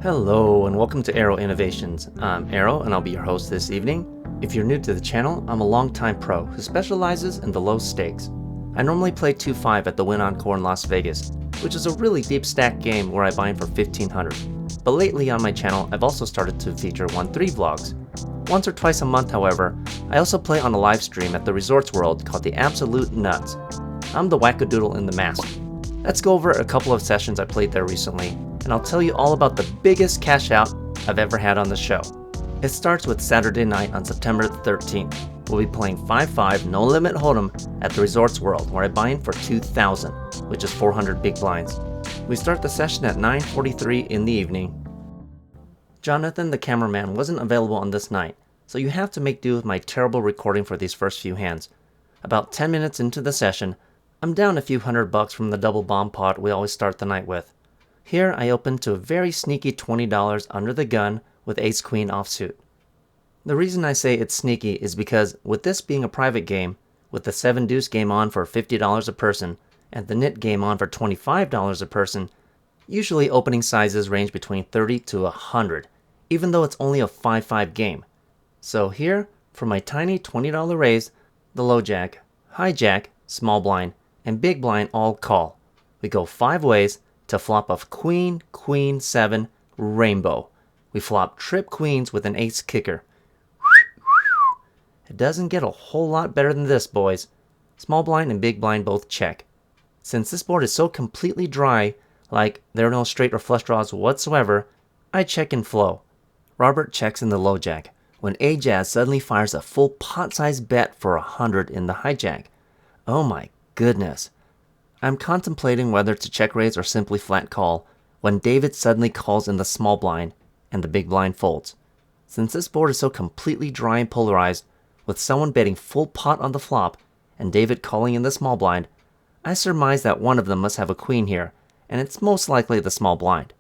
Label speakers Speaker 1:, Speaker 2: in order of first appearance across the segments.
Speaker 1: Hello and welcome to Aero Innovations. I'm Aero and I'll be your host this evening. If you're new to the channel, I'm a longtime pro who specializes in the low stakes. I normally play 2-5 at the Wynn Encore in Las Vegas, which is a really deep stack game where I bind for 1500. But lately on my channel, I've also started to feature 1-3 vlogs. Once or twice a month, however, I also play on a live stream at the Resorts World called the Absolute Nuts. I'm the wackadoodle in the mask. Let's go over a couple of sessions I played there recently, and I'll tell you all about the biggest cash out I've ever had on the show. It starts with Saturday night on September 13th. We'll be playing 5-5 no limit hold'em at the Resorts World where I bind for 2,000, which is 400 big blinds. We start the session at 9:43 in the evening. Jonathan the cameraman wasn't available on this night, so you have to make do with my terrible recording for these first few hands. About 10 minutes into the session, I'm down a few $100 from the double bomb pot we always start the night with. Here I open to a very sneaky $20 under the gun with ace-queen offsuit. The reason I say it's sneaky is because with this being a private game, with the 7-deuce game on for $50 a person, and the nit game on for $25 a person, usually opening sizes range between 30 to 100, even though it's only a 5-5 game. So here, for my tiny $20 raise, the low jack, high jack, small blind, and big blind all call. We go 5 ways to flop of queen, queen, 7, rainbow. We flop trip queens with an ace kicker. It doesn't get a whole lot better than this, boys. Small blind and big blind both check. Since this board is so completely dry, like there are no straight or flush draws whatsoever, I check and flow. Robert checks in the low jack, when A-Jazz suddenly fires a full pot-sized bet for 100 in the hijack. Oh my goodness. I'm contemplating whether to check raise or simply flat call when David suddenly calls in the small blind and the big blind folds. Since this board is so completely dry and polarized, with someone betting full pot on the flop and David calling in the small blind, I surmise that one of them must have a queen here, and it's most likely the small blind.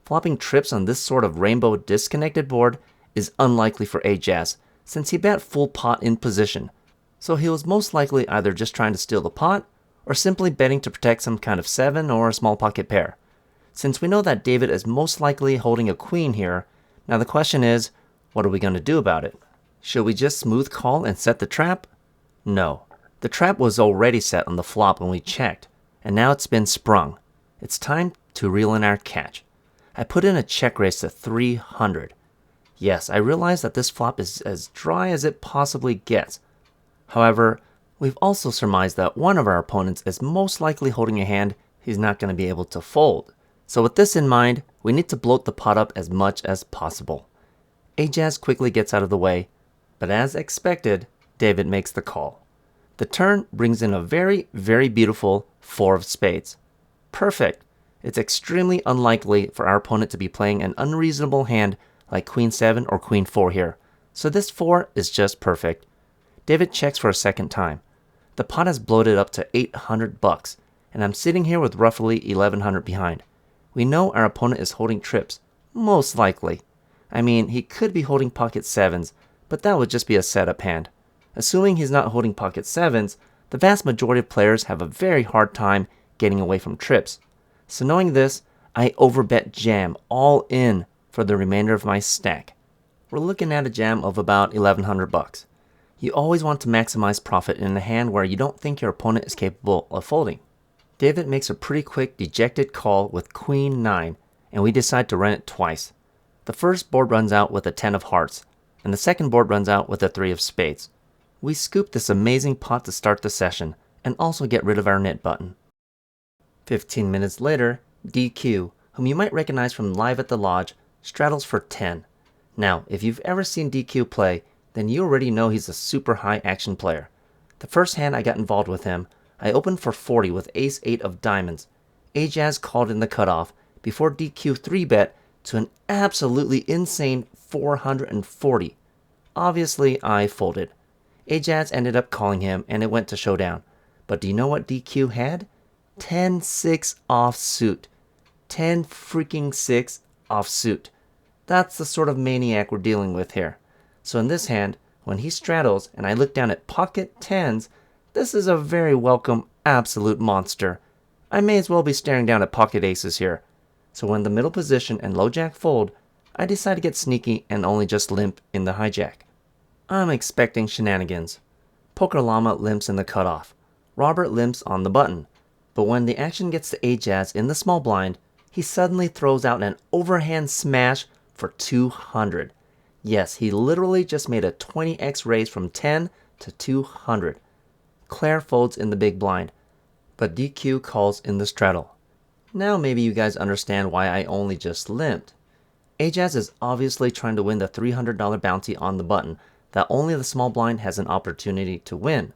Speaker 1: Flopping trips on this sort of rainbow disconnected board is unlikely for A-Jazz, since he bet full pot in position, so he was most likely either just trying to steal the pot or simply betting to protect some kind of 7 or a small pocket pair. Since we know that David is most likely holding a queen here, now the question is, what are we going to do about it? Should we just smooth call and set the trap? No. The trap was already set on the flop when we checked, and now it's been sprung. It's time to reel in our catch. I put in a check raise to 300. Yes, I realize that this flop is as dry as it possibly gets. However, we've also surmised that one of our opponents is most likely holding a hand he's not going to be able to fold. So with this in mind, we need to bloat the pot up as much as possible. A-Jazz quickly gets out of the way, but as expected, David makes the call. The turn brings in a very, very beautiful 4 of spades. Perfect. It's extremely unlikely for our opponent to be playing an unreasonable hand like queen 7 or queen 4 here, so this 4 is just perfect. David checks for a second time. The pot has bloated up to $800, and I'm sitting here with roughly 1100 behind. We know our opponent is holding trips, most likely. I mean, he could be holding pocket 7s, but that would just be a setup hand. Assuming he's not holding pocket 7s, the vast majority of players have a very hard time getting away from trips. So knowing this, I overbet jam all in for the remainder of my stack. We're looking at a jam of about $1,100. You always want to maximize profit in a hand where you don't think your opponent is capable of folding. David makes a pretty quick dejected call with queen 9, and we decide to run it twice. The first board runs out with a 10 of hearts, and the second board runs out with a 3 of spades. We scoop this amazing pot to start the session, and also get rid of our knit button. 15 minutes later, DQ, whom you might recognize from Live at the Lodge, straddles for 10. Now, if you've ever seen DQ play, then you already know he's a super high action player. The first hand I got involved with him, I opened for 40 with ace-8 of diamonds. A-Jazz called in the cutoff before DQ 3-bet to an absolutely insane 440. Obviously, I folded. A-Jazz ended up calling him and it went to showdown. But do you know what DQ had? 10-6 offsuit. 10 freaking 6 offsuit. That's the sort of maniac we're dealing with here. So in this hand, when he straddles and I look down at pocket 10s, this is a very welcome absolute monster. I may as well be staring down at pocket aces here. So when the middle position and low jack fold, I decide to get sneaky and only just limp in the hijack. I'm expecting shenanigans. Poker Llama limps in the cutoff. Robert limps on the button. But when the action gets to Ajax in the small blind, he suddenly throws out an overhand smash for 200. Yes, he literally just made a 20x raise from 10 to 200. Claire folds in the big blind, but DQ calls in the straddle. Now maybe you guys understand why I only just limped. Ajax is obviously trying to win the $300 bounty on the button that only the small blind has an opportunity to win.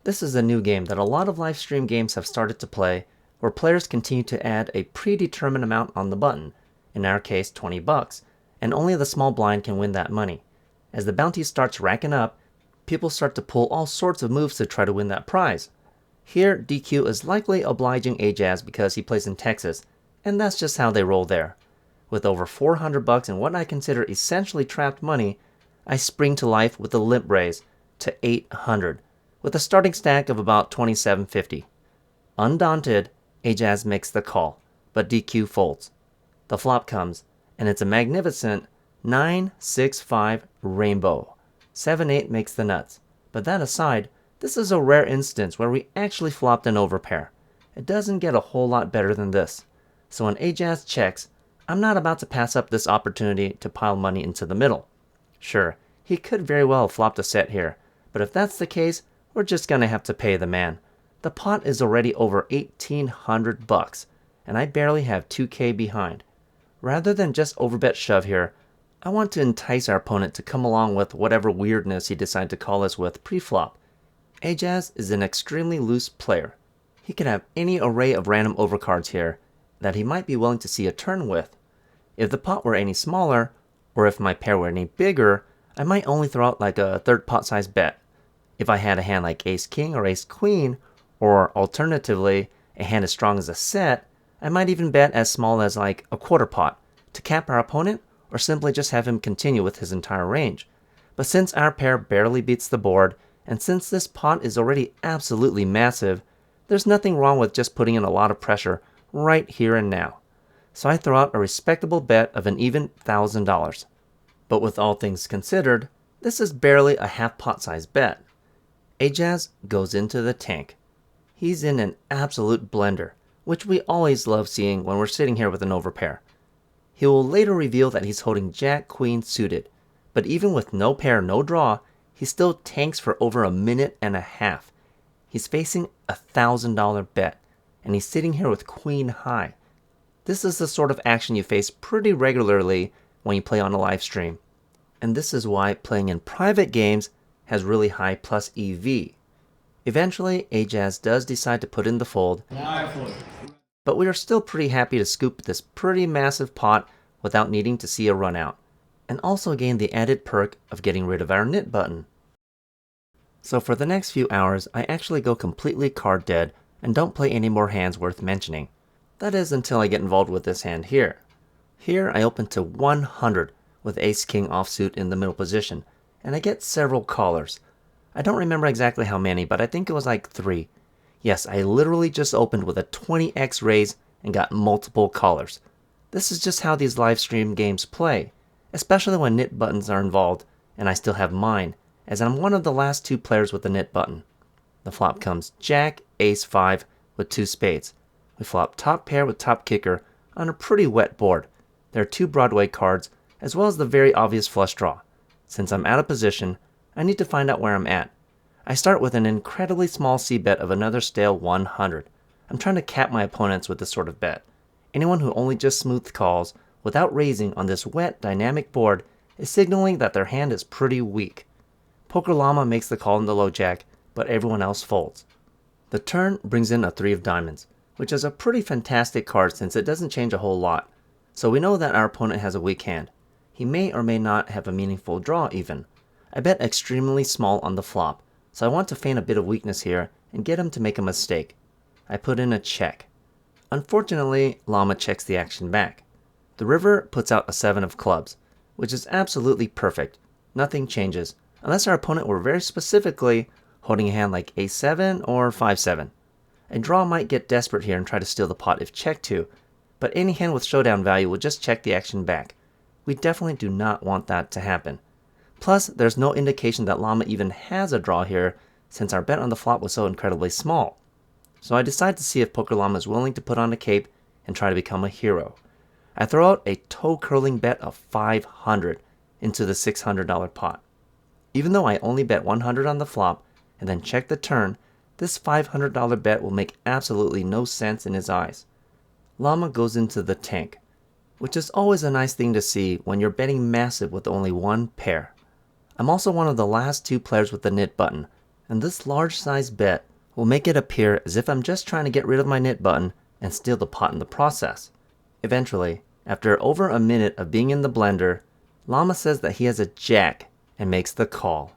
Speaker 1: This is a new game that a lot of live stream games have started to play, where players continue to add a predetermined amount on the button, in our case $20, and only the small blind can win that money. As the bounty starts racking up, people start to pull all sorts of moves to try to win that prize. Here, DQ is likely obliging Ajax because he plays in Texas, and that's just how they roll there. With over $400 in what I consider essentially trapped money, I spring to life with a limp raise to 800, with a starting stack of about $27.50. Undaunted, Ajax makes the call, but DQ folds. The flop comes, and it's a magnificent 9-6-5 rainbow. 7-8 makes the nuts, but that aside, this is a rare instance where we actually flopped an overpair. It doesn't get a whole lot better than this. So when Ajax checks, I'm not about to pass up this opportunity to pile money into the middle. Sure, he could very well have flopped a set here, but if that's the case, we're just gonna have to pay the man. The pot is already over $1,800, and I barely have 2K behind. Rather than just overbet shove here, I want to entice our opponent to come along with whatever weirdness he decides to call us with pre-flop. Ajax is an extremely loose player. He can have any array of random overcards here that he might be willing to see a turn with. If the pot were any smaller, or if my pair were any bigger, I might only throw out like a third pot size bet. If I had a hand like ace-king or ace-queen, or alternatively, a hand as strong as a set, I might even bet as small as like a quarter pot to cap our opponent or simply just have him continue with his entire range. But since our pair barely beats the board, and since this pot is already absolutely massive, there's nothing wrong with just putting in a lot of pressure right here and now. So I throw out a respectable bet of an even $1,000. But with all things considered, this is barely a half pot size bet. Ajax goes into the tank. He's in an absolute blender, which we always love seeing when we're sitting here with an overpair. He will later reveal that he's holding Jack-Queen suited, but even with no pair, no draw, he still tanks for over a minute and a half. He's facing a $1,000 bet, and he's sitting here with Queen high. This is the sort of action you face pretty regularly when you play on a live stream. And this is why playing in private games has really high plus EV. Eventually, Ajax does decide to put in the fold, but we are still pretty happy to scoop this pretty massive pot without needing to see a run out, and also gain the added perk of getting rid of our knit button. So for the next few hours, I actually go completely card dead and don't play any more hands worth mentioning. That is until I get involved with this hand here. Here I open to 100 with ace-king offsuit in the middle position, and I get several callers. I don't remember exactly how many, but I think it was like 3. Yes, I literally just opened with a 20x raise and got multiple callers. This is just how these live stream games play, especially when knit buttons are involved, and I still have mine, as I'm one of the last 2 players with the knit button. The flop comes Jack, Ace 5 with 2 spades. We flop top pair with top kicker on a pretty wet board. There are 2 Broadway cards, as well as the very obvious flush draw. Since I'm out of position, I need to find out where I'm at. I start with an incredibly small c-bet of another stale 100. I'm trying to cap my opponents with this sort of bet. Anyone who only just smooth calls without raising on this wet, dynamic board is signaling that their hand is pretty weak. Poker Llama makes the call in the low jack, but everyone else folds. The turn brings in a 3 of diamonds, which is a pretty fantastic card since it doesn't change a whole lot. So we know that our opponent has a weak hand. He may or may not have a meaningful draw even. I bet extremely small on the flop, so I want to feign a bit of weakness here and get him to make a mistake. I put in a check. Unfortunately, Llama checks the action back. The river puts out a 7 of clubs, which is absolutely perfect. Nothing changes, unless our opponent were very specifically holding a hand like a7 or 5-7. A draw might get desperate here and try to steal the pot if checked to, but any hand with showdown value will just check the action back. We definitely do not want that to happen. Plus, there's no indication that Llama even has a draw here since our bet on the flop was so incredibly small. So I decide to see if Poker Llama is willing to put on a cape and try to become a hero. I throw out a toe-curling bet of 500 into the $600 pot. Even though I only bet 100 on the flop and then check the turn, this $500 bet will make absolutely no sense in his eyes. Llama goes into the tank, which is always a nice thing to see when you're betting massive with only one pair. I'm also one of the last two players with the nit button, and this large size bet will make it appear as if I'm just trying to get rid of my nit button and steal the pot in the process. Eventually, after over a minute of being in the blender, Llama says that he has a jack and makes the call.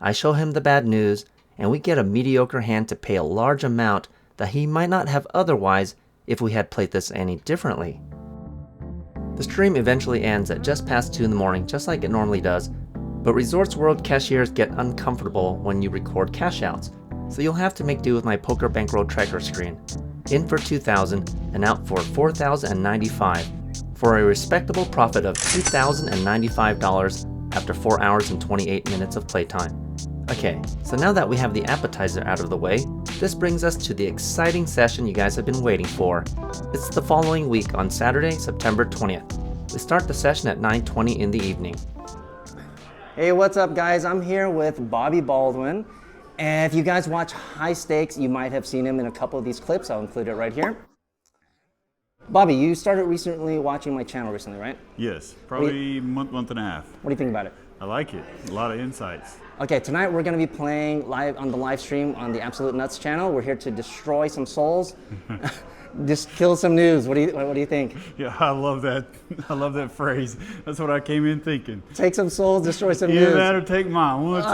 Speaker 1: I show him the bad news, and we get a mediocre hand to pay a large amount that he might not have otherwise if we had played this any differently. The stream eventually ends at just past 2 in the morning, just like it normally does, but Resorts World cashiers get uncomfortable when you record cash outs, so you'll have to make do with my poker bankroll tracker screen. In for 2,000 and out for 4,095, for a respectable profit of $2,095 after 4 hours and 28 minutes of playtime. Okay, so now that we have the appetizer out of the way, this brings us to the exciting session you guys have been waiting for. It's the following week on Saturday, September 20th. We start the session at 9:20 in the evening. Hey, what's up guys? I'm here with Bobby Baldwin. And if you guys watch High Stakes, you might have seen him in a couple of these clips. I'll include it right here. Bobby, you started recently watching my channel recently, right?
Speaker 2: Yes, probably month and a half.
Speaker 1: What do you think about it?
Speaker 2: I like it. A lot of insights.
Speaker 1: Okay, tonight we're going to be playing live on the live stream on the Absolute Nuts channel. We're here to destroy some souls, just kill some news. What do you think?
Speaker 2: Yeah, I love that. I love that phrase. That's what I came in thinking.
Speaker 1: Take some souls, destroy some
Speaker 2: Either
Speaker 1: news.
Speaker 2: that or take mine. One or two.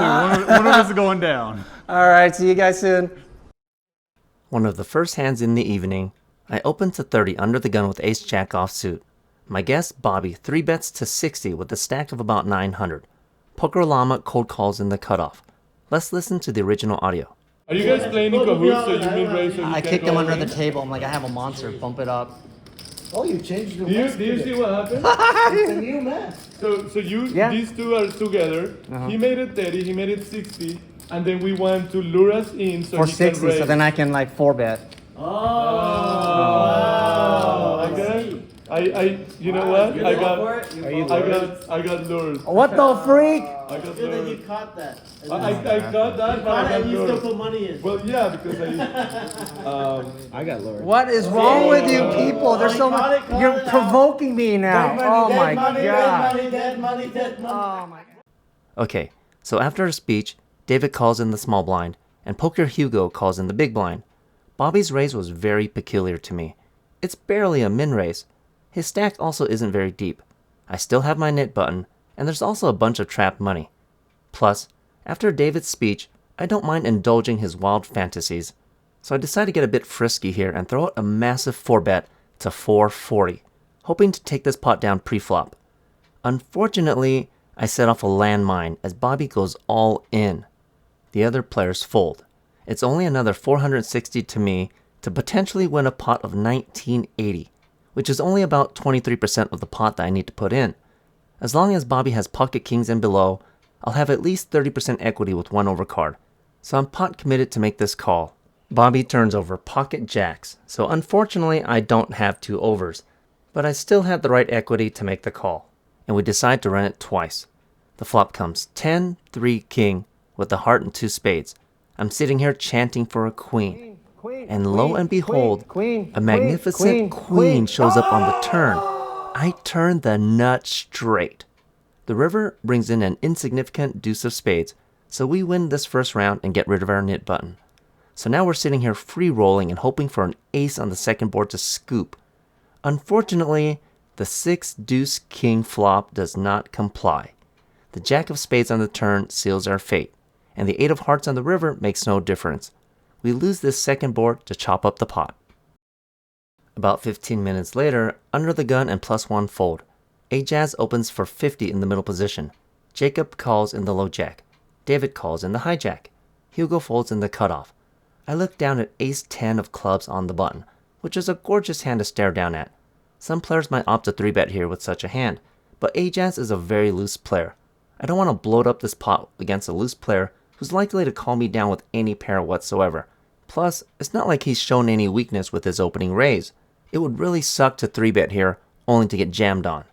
Speaker 2: One of us is going down.
Speaker 1: All right, see you guys soon. One of the first hands in the evening, I open to 30 under the gun with ace-jack offsuit. My guest, Bobby, 3 bets to 60 with a stack of about 900. Poker Llama cold calls in the cutoff. Let's listen to the original audio.
Speaker 3: Are you guys playing in cahoots so you mid-raise?
Speaker 4: I kicked him under the table. I'm like, I have a monster. Bump it up.
Speaker 5: Oh, you changed the
Speaker 3: Do you see what happened?
Speaker 5: It's a new mess.
Speaker 3: So these two are together. He made it 30, he made it 60, and then we want to lure us in so
Speaker 4: For
Speaker 3: he
Speaker 4: 60,
Speaker 3: can raise.
Speaker 4: so then I can like 4-bet.
Speaker 3: Okay. You know what? I got lured.
Speaker 4: What the freak?
Speaker 3: I got
Speaker 5: Good that you
Speaker 3: lured.
Speaker 5: caught that.
Speaker 3: I caught that, but I got
Speaker 5: And you still
Speaker 3: lured.
Speaker 5: put money in.
Speaker 3: Well, yeah, because
Speaker 5: I got lured.
Speaker 4: What is wrong with you people? There's so much. You're provoking me now. Oh my god.
Speaker 5: Dead money.
Speaker 4: Oh my.
Speaker 1: Okay, so after a speech, David calls in the small blind, and Poker Hugo calls in the big blind. Bobby's raise was very peculiar to me. It's barely a min raise. His stack also isn't very deep. I still have my nit button, and there's also a bunch of trapped money. Plus, after David's speech, I don't mind indulging his wild fantasies. So I decide to get a bit frisky here and throw out a massive 4-bet to 440, hoping to take this pot down pre-flop. Unfortunately, I set off a landmine as Bobby goes all in. The other players fold. It's only another 460 to me to potentially win a pot of 1980, which is only about 23% of the pot that I need to put in. As long as Bobby has pocket kings and below, I'll have at least 30% equity with 1 overcard, so I'm pot committed to make this call. Bobby turns over pocket jacks, so unfortunately I don't have 2 overs, but I still had the right equity to make the call, and we decide to run it twice. The flop comes 10, 3, king, with the heart and 2 spades. I'm sitting here chanting for a queen. And lo and behold, a magnificent queen shows up on the turn. I turn the nut straight. The river brings in an insignificant deuce of spades, so we win this first round and get rid of our nit button. So now we're sitting here free rolling and hoping for an ace on the second board to scoop. Unfortunately, the 6 deuce king flop does not comply. The jack of spades on the turn seals our fate, and the 8 of hearts on the river makes no difference. We lose this second board to chop up the pot. About 15 minutes later, under the gun and +1 fold. A-Jazz opens for 50 in the middle position. Jacob calls in the low jack. David calls in the high jack. Hugo folds in the cutoff. I look down at ace-10 of clubs on the button, which is a gorgeous hand to stare down at. Some players might opt to 3-bet here with such a hand, but Ajax is a very loose player. I don't want to bloat up this pot against a loose player who's likely to call me down with any pair whatsoever. Plus, it's not like he's shown any weakness with his opening raise. It would really suck to 3-bet here only to get jammed on.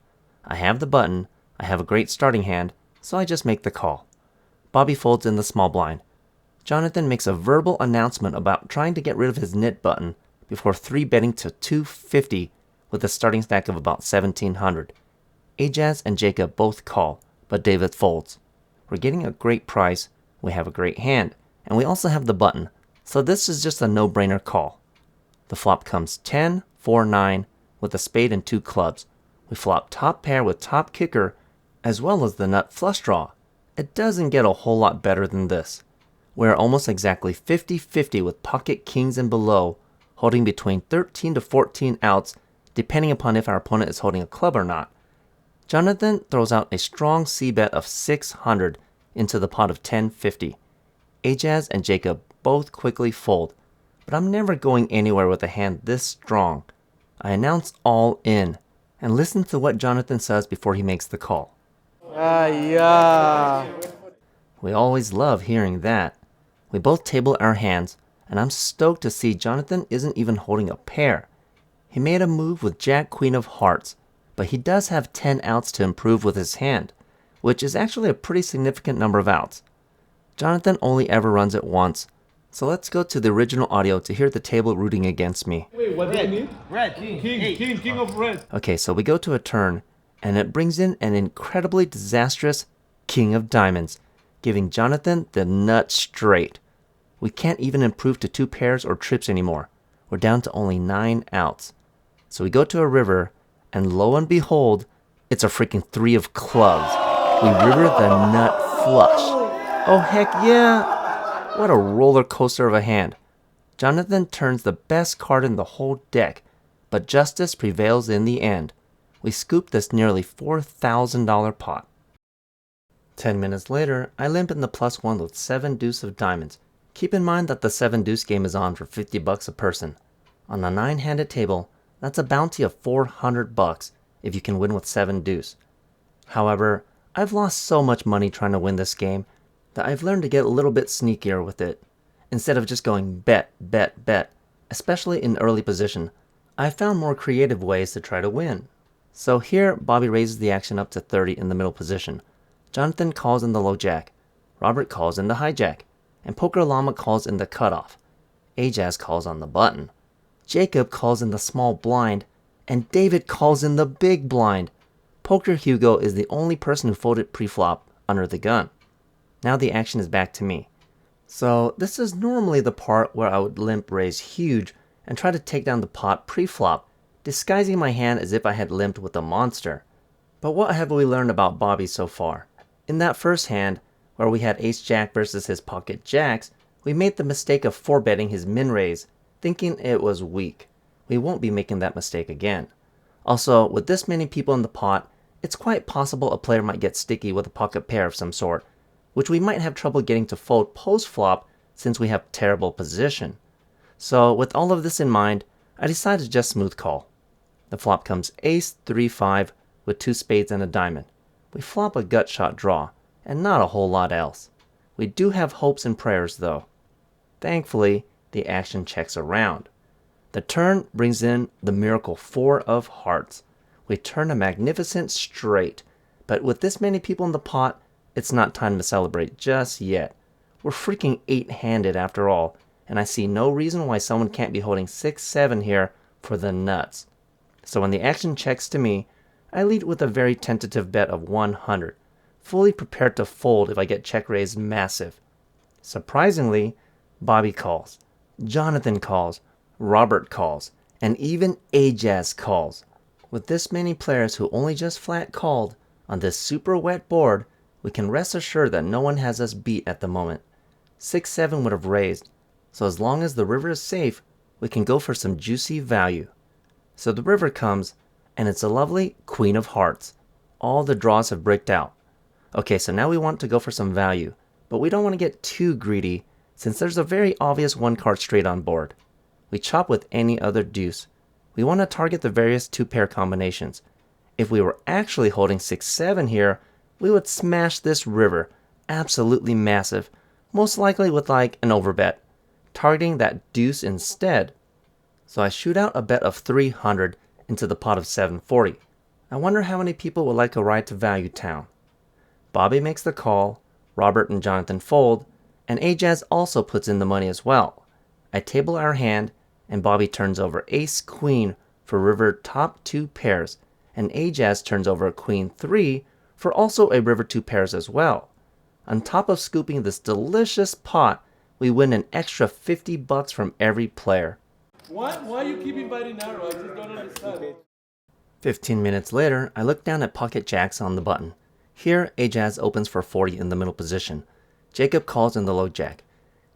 Speaker 1: I have the button, I have a great starting hand, so I just make the call. Bobby folds in the small blind. Jonathan makes a verbal announcement about trying to get rid of his knit button before 3-betting to 250 with a starting stack of about 1700. Ajax and Jacob both call, but David folds. We're getting a great price, we have a great hand, and we also have the button, so this is just a no-brainer call. The flop comes 10, 4, 9 with a spade and 2 clubs. We flop top pair with top kicker as well as the nut flush draw. It doesn't get a whole lot better than this. We're almost exactly 50-50 with pocket kings and below, holding between 13 to 14 outs depending upon if our opponent is holding a club or not. Jonathan throws out a strong c-bet of 600 into the pot of 1050. Ajax and Jacob both quickly fold, but I'm never going anywhere with a hand this strong. I announce all in, and listen to what Jonathan says before he makes the call.
Speaker 4: Yeah.
Speaker 1: We always love hearing that. We both table our hands, and I'm stoked to see Jonathan isn't even holding a pair. He made a move with Jack Queen of Hearts, but he does have 10 outs to improve with his hand, which is actually a pretty significant number of outs. Jonathan only ever runs it once, so let's go to the original audio to hear the table rooting against me.
Speaker 3: Wait, what do you need?
Speaker 5: Red, king.
Speaker 3: King of red.
Speaker 1: Okay, so we go to a turn, and it brings in an incredibly disastrous King of Diamonds, giving Jonathan the nut straight. We can't even improve to 2 pairs or trips anymore. We're down to only 9 outs. So we go to a river, and lo and behold, it's a freaking 3 of clubs. We river the nut flush. Oh heck yeah! What a roller coaster of a hand. Jonathan turns the best card in the whole deck, but justice prevails in the end. We scoop this nearly $4,000 pot. 10 minutes later, I limp in the +1 with 7 deuce of diamonds. Keep in mind that the 7 deuce game is on for $50 a person. On a 9-handed table, that's a bounty of $400 if you can win with 7 deuce. However, I've lost so much money trying to win this game that I've learned to get a little bit sneakier with it. Instead of just going bet, bet, bet, especially in early position, I've found more creative ways to try to win. So here, Bobby raises the action up to 30 in the middle position. Jonathan calls in the low jack, Robert calls in the hijack, and Poker Llama calls in the cutoff. Ajax calls on the button. Jacob calls in the small blind, and David calls in the big blind. Poker Hugo is the only person who folded pre-flop under the gun. Now the action is back to me. So this is normally the part where I would limp raise huge and try to take down the pot pre-flop, disguising my hand as if I had limped with a monster. But what have we learned about Bobby so far? In that first hand, where we had ace-jack versus his pocket jacks, we made the mistake of 4-betting his min-raise, thinking it was weak. We won't be making that mistake again. Also, with this many people in the pot, it's quite possible a player might get sticky with a pocket pair of some sort, which we might have trouble getting to fold post-flop since we have terrible position. So with all of this in mind, I decided to just smooth call. The flop comes ace, 3, 5 with 2 spades and a diamond. We flop a gut shot draw, and not a whole lot else. We do have hopes and prayers though. Thankfully, the action checks around. The turn brings in the miracle 4 of hearts. We turn a magnificent straight, but with this many people in the pot, it's not time to celebrate just yet. We're freaking 8-handed after all, and I see no reason why someone can't be holding 6-7 here for the nuts. So when the action checks to me, I lead with a very tentative bet of 100, fully prepared to fold if I get check raised massive. Surprisingly, Bobby calls, Jonathan calls, Robert calls, and even Ajax calls. With this many players who only just flat called on this super wet board, we can rest assured that no one has us beat at the moment. 6-7 would have raised, so as long as the river is safe, we can go for some juicy value. So the river comes, and it's a lovely Queen of Hearts. All the draws have bricked out. Okay, so now we want to go for some value, but we don't want to get too greedy since there's a very obvious 1 card straight on board. We chop with any other deuce. we want to target the various 2-pair combinations. If we were actually holding 6-7 here, we would smash this river, absolutely massive, most likely with like an overbet, targeting that deuce instead. So I shoot out a bet of 300 into the pot of 740. I wonder how many people would like a ride to Value Town. Bobby makes the call, Robert and Jonathan fold, and Ajaz also puts in the money as well. I table our hand, and Bobby turns over Ace-Queen for river top 2 pairs, and Ajaz turns over Queen-3 for also a river 2 pairs as well. On top of scooping this delicious pot, we win an extra $50 from every player.
Speaker 3: Why you keep inviting Aero? I just don't understand.
Speaker 1: 15 minutes later, I look down at pocket jacks on the button. Here, Ajaz opens for 40 in the middle position. Jacob calls in the low jack.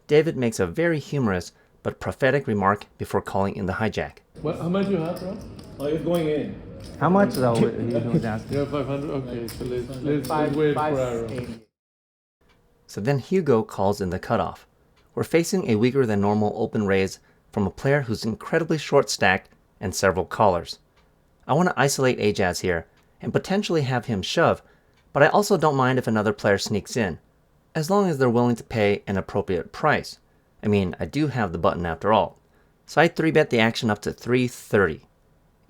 Speaker 1: David makes a very humorous but prophetic remark before calling in the hijack.
Speaker 3: How much you have, bro?
Speaker 5: Oh, you're going in.
Speaker 4: How much though? He was asking.
Speaker 3: You have 500? Okay, so let's wait for Aero.
Speaker 1: So then Hugo calls in the cutoff. We're facing a weaker than normal open raise from a player who's incredibly short stacked and several callers. I want to isolate Ajaz here and potentially have him shove, but I also don't mind if another player sneaks in, as long as they're willing to pay an appropriate price. I mean, I do have the button after all. So I 3-bet the action up to 330.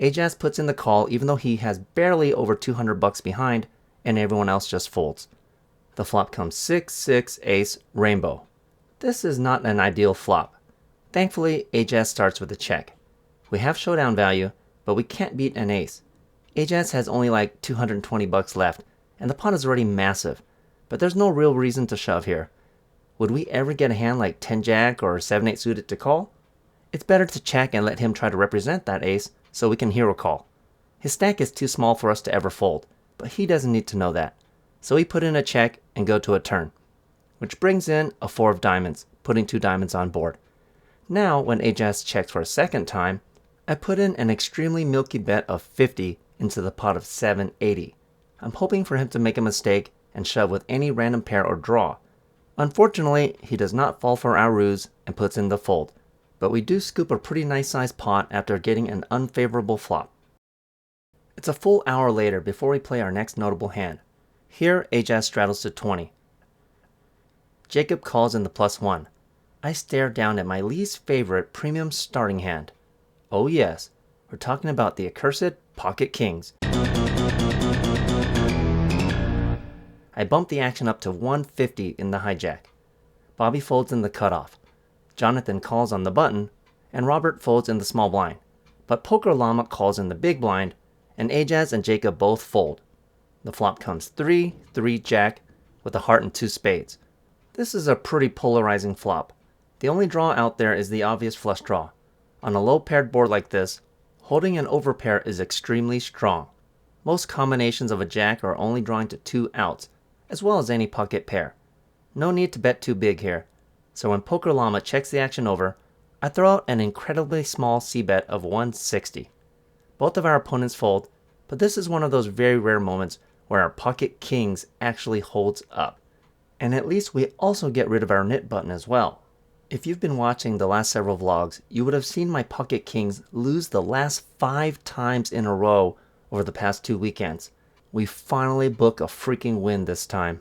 Speaker 1: Ajaz puts in the call even though he has barely over $200 behind and everyone else just folds. The flop comes 6-6 ace rainbow. This is not an ideal flop. Thankfully, Ajaz starts with a check. We have showdown value, but we can't beat an ace. Ajaz has only like $220 left, and the pot is already massive, but there's no real reason to shove here. Would we ever get a hand like 10-jack or 7-8 suited to call? It's better to check and let him try to represent that ace so we can hero call. His stack is too small for us to ever fold, but he doesn't need to know that. So we put in a check and go to a turn, which brings in a 4 of diamonds, putting 2 diamonds on board. Now, when Ajaz checks for a second time, I put in an extremely milky bet of 50 into the pot of 780. I'm hoping for him to make a mistake and shove with any random pair or draw. Unfortunately, he does not fall for our ruse and puts in the fold, but we do scoop a pretty nice sized pot after getting an unfavorable flop. It's a full hour later before we play our next notable hand. Here, Ajaz straddles to 20. Jacob calls in the +1. I stare down at my least favorite premium starting hand. Oh yes, we're talking about the accursed pocket kings. I bump the action up to 150 in the hijack. Bobby folds in the cutoff. Jonathan calls on the button, and Robert folds in the small blind. But Poker Llama calls in the big blind, and Ajaz and Jacob both fold. The flop comes 3-3 jack with a heart and 2 spades. This is a pretty polarizing flop. The only draw out there is the obvious flush draw. On a low paired board like this, holding an overpair is extremely strong. Most combinations of a jack are only drawing to 2 outs, as well as any pocket pair. No need to bet too big here. So when Poker Llama checks the action over, I throw out an incredibly small c-bet of 160. Both of our opponents fold, but this is one of those very rare moments where our pocket kings actually holds up. And at least we also get rid of our knit button as well. If you've been watching the last several vlogs, you would have seen my pocket kings lose the last 5 times in a row over the past 2 weekends. We finally book a freaking win this time.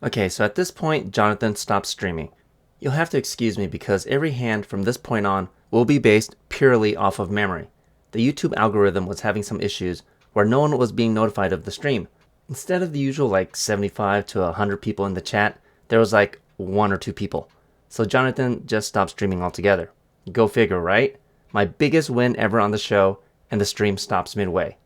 Speaker 1: Okay, so at this point, Jonathan stops streaming. You'll have to excuse me because every hand from this point on will be based purely off of memory. The YouTube algorithm was having some issues where no one was being notified of the stream. Instead of the usual like 75 to 100 people in the chat, there was like 1 or 2 people. So Jonathan just stopped streaming altogether. Go figure, right? My biggest win ever on the show, and the stream stops midway.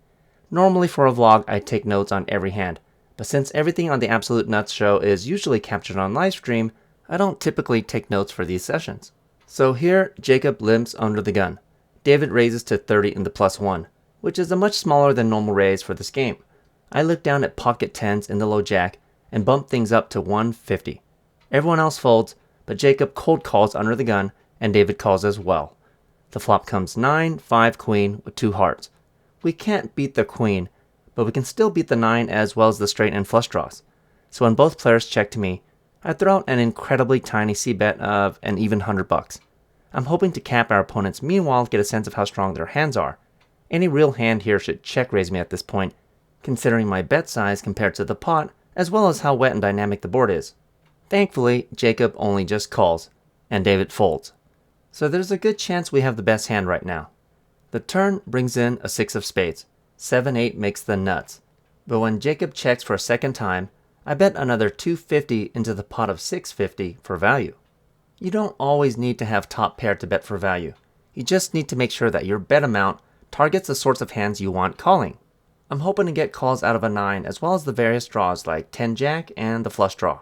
Speaker 1: Normally for a vlog, I take notes on every hand, but since everything on the Absolute Nuts show is usually captured on Livestream, I don't typically take notes for these sessions. So here, Jacob limps under the gun. David raises to 30 in the +1, which is a much smaller than normal raise for this game. I look down at pocket 10s in the low jack and bump things up to 150. Everyone else folds, but Jacob cold calls under the gun and David calls as well. The flop comes 9-5 queen with 2 hearts. We can't beat the queen, but we can still beat the 9 as well as the straight and flush draws. So when both players check to me, I throw out an incredibly tiny c-bet of an even $100. I'm hoping to cap our opponents, meanwhile get a sense of how strong their hands are. Any real hand here should check raise me at this point, considering my bet size compared to the pot, as well as how wet and dynamic the board is. Thankfully, Jacob only just calls, and David folds. So there's a good chance we have the best hand right now. The turn brings in a 6 of spades. 7-8 makes the nuts. But when Jacob checks for a second time, I bet another 250 into the pot of 650 for value. You don't always need to have top pair to bet for value. You just need to make sure that your bet amount targets the sorts of hands you want calling. I'm hoping to get calls out of a 9 as well as the various draws like 10-jack and the flush draw.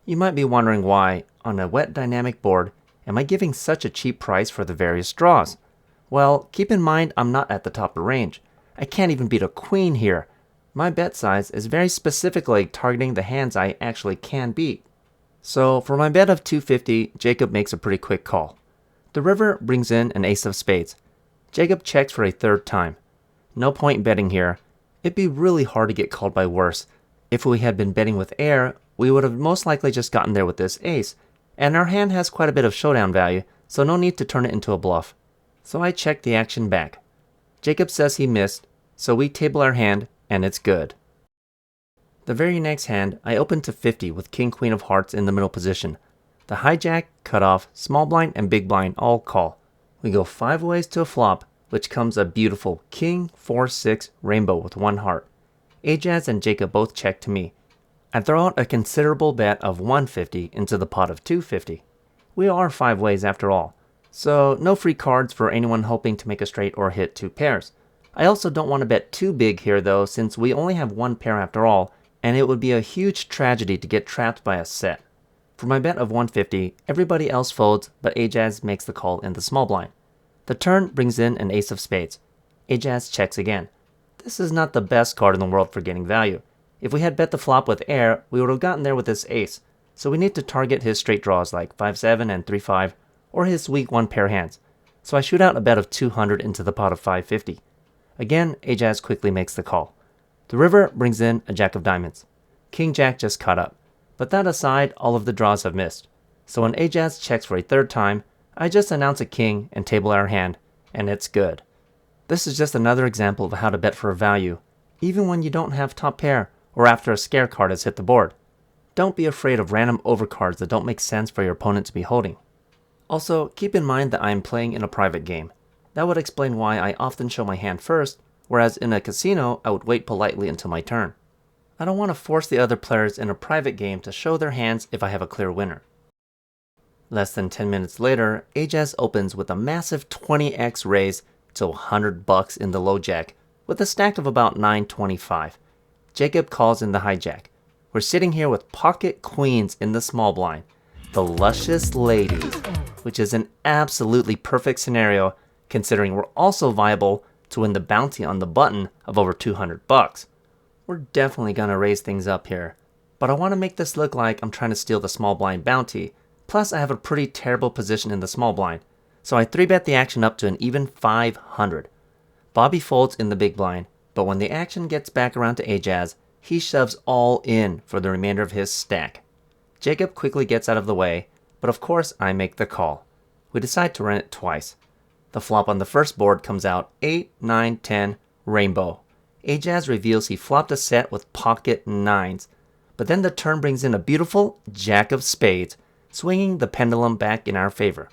Speaker 1: You might be wondering why, on a wet dynamic board, am I giving such a cheap price for the various draws? Well, keep in mind I'm not at the top of the range. I can't even beat a queen here. My bet size is very specifically targeting the hands I actually can beat. So for my bet of 250, Jacob makes a pretty quick call. The river brings in an ace of spades. Jacob checks for a third time. No point betting here. It'd be really hard to get called by worse. If we had been betting with air, we would have most likely just gotten there with this ace, and our hand has quite a bit of showdown value, so no need to turn it into a bluff. So I check the action back. Jacob says he missed, so we table our hand, and it's good. The very next hand, I open to 50 with King Queen of Hearts in the middle position. The hijack, cutoff, small blind, and big blind all call. We go 5 ways to a flop, which comes a beautiful King 4-6 rainbow with 1 heart. Ajaz and Jacob both check to me. I throw out a considerable bet of 150 into the pot of 250. We are 5 ways after all, so no free cards for anyone hoping to make a straight or hit 2 pairs. I also don't want to bet too big here though, since we only have 1 pair after all, and it would be a huge tragedy to get trapped by a set. For my bet of 150, everybody else folds, but Ajaz makes the call in the small blind. The turn brings in an ace of spades. Ajaz checks again. This is not the best card in the world for getting value. If we had bet the flop with air, we would have gotten there with this ace, so we need to target his straight draws like 5-7 and 3-5, or his weak 1 pair hands. So I shoot out a bet of 200 into the pot of 550. Again, Ajaz quickly makes the call. The river brings in a jack of diamonds. King Jack just caught up, but that aside, all of the draws have missed. So when Ajaz checks for a third time, I just announce a king and table our hand, and it's good. This is just another example of how to bet for value, even when you don't have top pair or after a scare card has hit the board. Don't be afraid of random overcards that don't make sense for your opponent to be holding. Also, keep in mind that I am playing in a private game. That would explain why I often show my hand first, whereas in a casino I would wait politely until my turn. I don't want to force the other players in a private game to show their hands if I have a clear winner. Less than 10 minutes later, Ajaz opens with a massive 20x raise to $100 in the low jack, with a stack of about 925. Jacob calls in the hijack. We're sitting here with pocket queens in the small blind, the luscious ladies, which is an absolutely perfect scenario considering we're also viable to win the bounty on the button of over $200. We're definitely gonna raise things up here, but I want to make this look like I'm trying to steal the small blind bounty. Plus I have a pretty terrible position in the small blind, so I 3-bet the action up to an even 500. Bobby folds in the big blind, but when the action gets back around to Ajaz, he shoves all in for the remainder of his stack. Jacob quickly gets out of the way, but of course I make the call. We decide to run it twice. The flop on the first board comes out 8, 9, 10, rainbow. Ajaz reveals he flopped a set with pocket 9s, but then the turn brings in a beautiful jack of spades, swinging the pendulum back in our favor.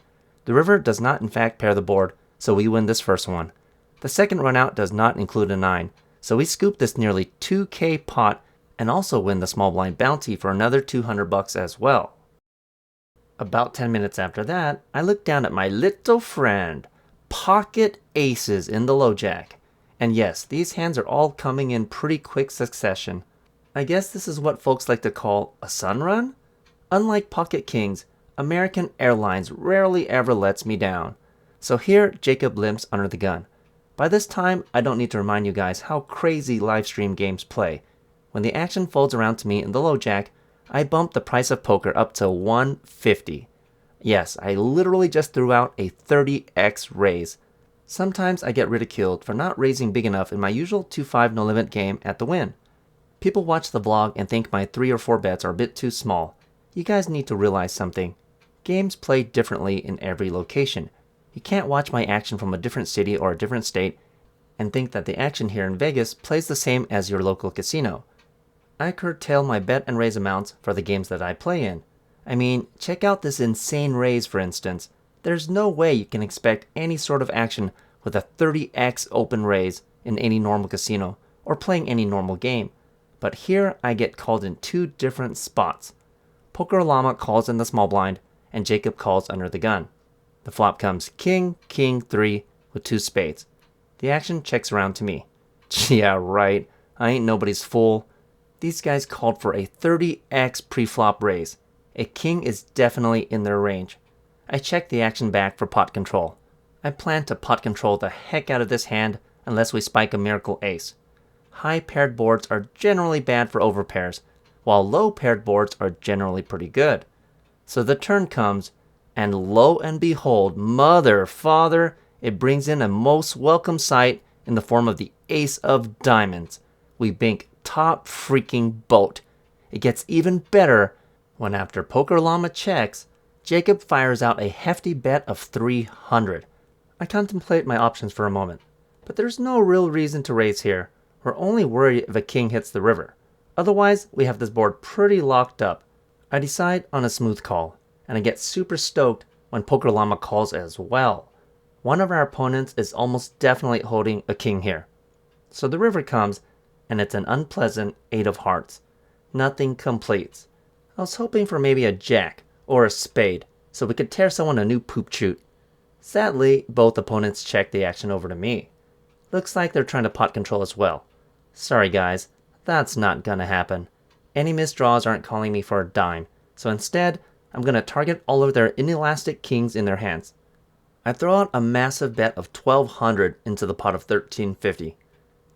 Speaker 1: The river does not in fact pair the board, so we win this first one. The second run out does not include a 9, so we scoop this nearly 2K pot and also win the small blind bounty for another $200 as well. About 10 minutes after that, I look down at my little friend. Pocket aces in the low jack. And yes, these hands are all coming in pretty quick succession. I guess this is what folks like to call a sun run? Unlike pocket kings, American Airlines rarely ever lets me down. So here, Jacob limps under the gun. By this time, I don't need to remind you guys how crazy Livestream games play. When the action folds around to me in the low jack, I bump the price of poker up to 150. Yes, I literally just threw out a 30x raise. Sometimes I get ridiculed for not raising big enough in my usual 2-5 no limit game at the Wynn. People watch the vlog and think my 3 or 4 bets are a bit too small. You guys need to realize something. Games play differently in every location. You can't watch my action from a different city or a different state and think that the action here in Vegas plays the same as your local casino. I curtail my bet and raise amounts for the games that I play in. I mean, check out this insane raise for instance. There's no way you can expect any sort of action with a 30x open raise in any normal casino or playing any normal game. But here I get called in two different spots. Poker Llama calls in the small blind and Jacob calls under the gun. The flop comes king, king, 3 with 2 spades. The action checks around to me. Yeah, right. I ain't nobody's fool. These guys called for a 30x pre-flop raise. A king is definitely in their range. I check the action back for pot control. I plan to pot control the heck out of this hand unless we spike a miracle ace. High paired boards are generally bad for overpairs, while low paired boards are generally pretty good. So the turn comes, and lo and behold, mother, father, it brings in a most welcome sight in the form of the ace of diamonds. We bank top freaking boat. It gets even better when after Poker Llama checks, Jacob fires out a hefty bet of 300. I contemplate my options for a moment, but there's no real reason to raise here. We're only worried if a king hits the river. Otherwise, we have this board pretty locked up. I decide on a smooth call, and I get super stoked when Poker Llama calls as well. One of our opponents is almost definitely holding a king here. So the river comes, and it's an unpleasant 8 of hearts. Nothing completes. I was hoping for maybe a jack or a spade, so we could tear someone a new poop chute. Sadly, both opponents check the action over to me. Looks like they're trying to pot control as well. Sorry guys, that's not gonna happen. Any missed draws aren't calling me for a dime, so instead, I'm gonna target all of their inelastic kings in their hands. I throw out a massive bet of 1200 into the pot of 1350.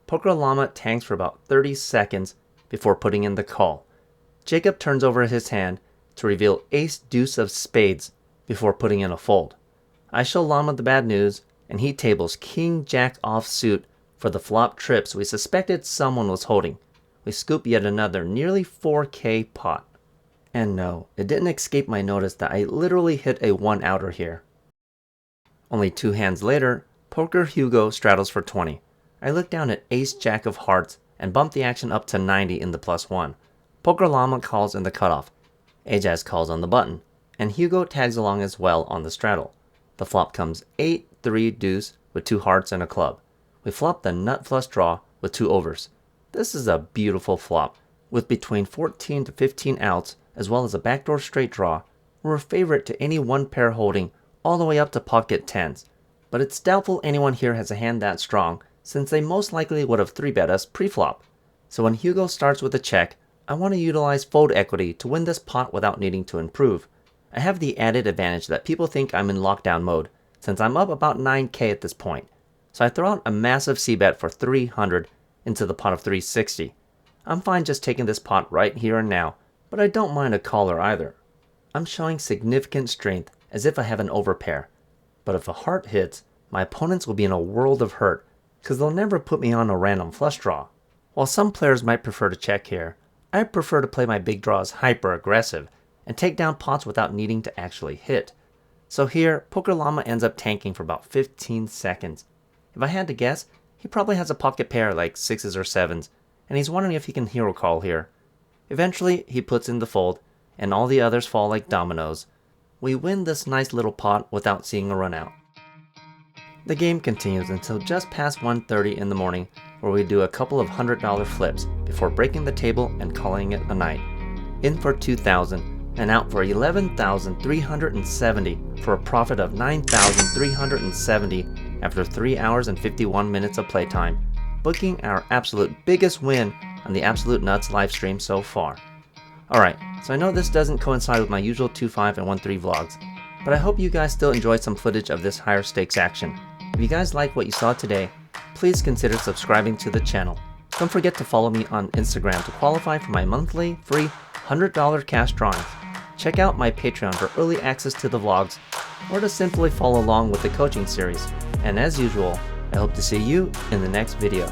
Speaker 1: Poker Llama tanks for about 30 seconds before putting in the call. Jacob turns over his hand to reveal ace deuce of spades before putting in a fold. I show Llama the bad news, and he tables king jack offsuit for the flop trips we suspected someone was holding. We scoop yet another nearly 4K pot. And no, it didn't escape my notice that I literally hit a 1-outer here. Only 2 hands later, Poker Hugo straddles for 20. I look down at ace jack of hearts and bump the action up to 90 in the +1. Poker Llama calls in the cutoff. Ajaz calls on the button, and Hugo tags along as well on the straddle. The flop comes 8, 3, deuce with 2 hearts and a club. We flop the nut flush draw with 2 overs. This is a beautiful flop, with between 14 to 15 outs as well as a backdoor straight draw. We're a favorite to any one pair holding all the way up to pocket 10s, but it's doubtful anyone here has a hand that strong since they most likely would have 3-bet us pre-flop. So when Hugo starts with a check, I want to utilize fold equity to win this pot without needing to improve. I have the added advantage that people think I'm in lockdown mode, since I'm up about 9K at this point. So I throw out a massive c-bet for 300 into the pot of 360. I'm fine just taking this pot right here and now, but I don't mind a caller either. I'm showing significant strength as if I have an overpair. But if a heart hits, my opponents will be in a world of hurt, because they'll never put me on a random flush draw. While some players might prefer to check here, I prefer to play my big draws hyper aggressive and take down pots without needing to actually hit. So here, Poker Llama ends up tanking for about 15 seconds. If I had to guess, he probably has a pocket pair like 6s or 7s, and he's wondering if he can hero call here. Eventually, he puts in the fold, and all the others fall like dominoes. We win this nice little pot without seeing a run out. The game continues until just past 1:30 in the morning, where we do a couple of $100 flips before breaking the table and calling it a night. In for 2,000 and out for 11,370 for a profit of 9,370 after 3 hours and 51 minutes of playtime, booking our absolute biggest win on the Absolute Nuts live stream so far. Alright, so I know this doesn't coincide with my usual 2.5 and 1.3 vlogs, but I hope you guys still enjoyed some footage of this higher stakes action. If you guys like what you saw today, please consider subscribing to the channel. Don't forget to follow me on Instagram to qualify for my monthly free $100 cash drawings. Check out my Patreon for early access to the vlogs, or to simply follow along with the coaching series. And as usual, I hope to see you in the next video.